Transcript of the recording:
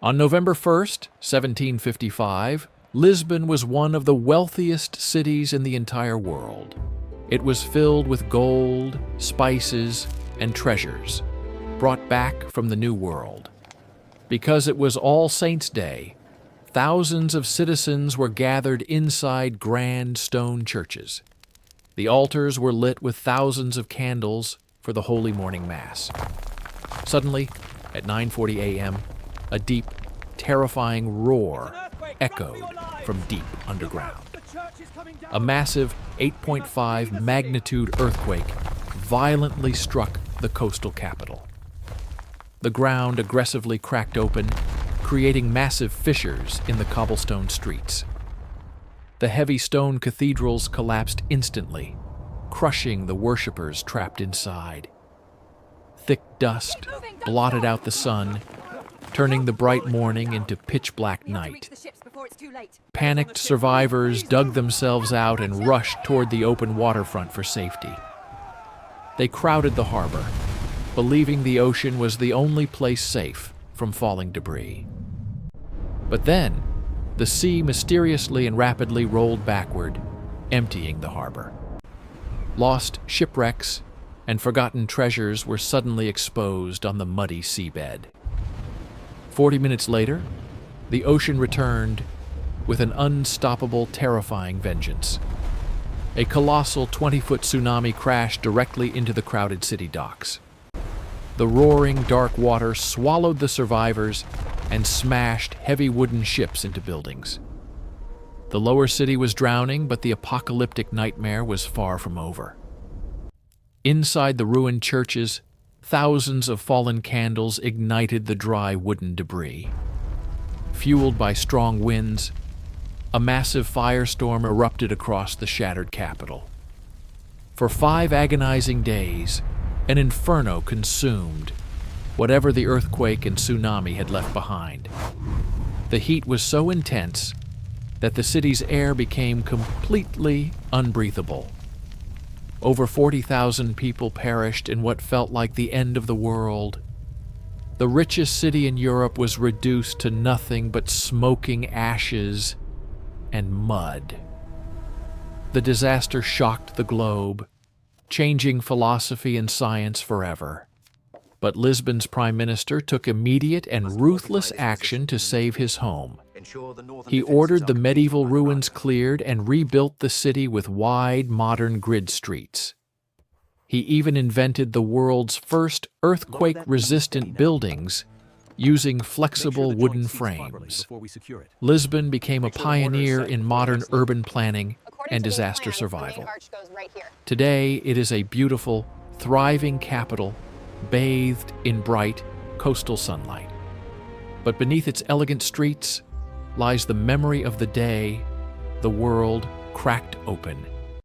On November 1st, 1755, Lisbon was one of the wealthiest cities in the entire world. It was filled with gold, spices, and treasures, brought back from the New World. Because it was All Saints' Day, thousands of citizens were gathered inside grand stone churches. The altars were lit with thousands of candles for the Holy Morning Mass. Suddenly, at 9:40 a.m., a deep, terrifying roar echoed from deep underground. A massive 8.5 magnitude earthquake violently struck the coastal capital. The ground aggressively cracked open, creating massive fissures in the cobblestone streets. The heavy stone cathedrals collapsed instantly, crushing the worshippers trapped inside. Thick dust blotted out the sun, turning the bright morning into pitch-black night. Panicked survivors dug themselves out and rushed toward the open waterfront for safety. They crowded the harbor, believing the ocean was the only place safe from falling debris. But then, the sea mysteriously and rapidly rolled backward, emptying the harbor. Lost shipwrecks and forgotten treasures were suddenly exposed on the muddy seabed. 40 minutes later, the ocean returned with an unstoppable, terrifying vengeance. A colossal 20-foot tsunami crashed directly into the crowded city docks. The roaring, dark water swallowed the survivors and smashed heavy wooden ships into buildings. The lower city was drowning, but the apocalyptic nightmare was far from over. Inside the ruined churches, thousands of fallen candles ignited the dry wooden debris. Fueled by strong winds, a massive firestorm erupted across the shattered capital. For 5 agonizing days, an inferno consumed whatever the earthquake and tsunami had left behind. The heat was so intense that the city's air became completely unbreathable. Over 40,000 people perished in what felt like the end of the world. The richest city in Europe was reduced to nothing but smoking ashes and mud. The disaster shocked the globe, changing philosophy and science forever. But Lisbon's prime minister took immediate and ruthless action to save his home. He ordered the medieval ruins cleared and rebuilt the city with wide, modern grid streets. He even invented the world's first earthquake-resistant buildings using flexible wooden frames. Lisbon became a pioneer in modern urban planning and disaster survival. Today, it is a beautiful, thriving capital bathed in bright coastal sunlight. But beneath its elegant streets lies the memory of the day the world cracked open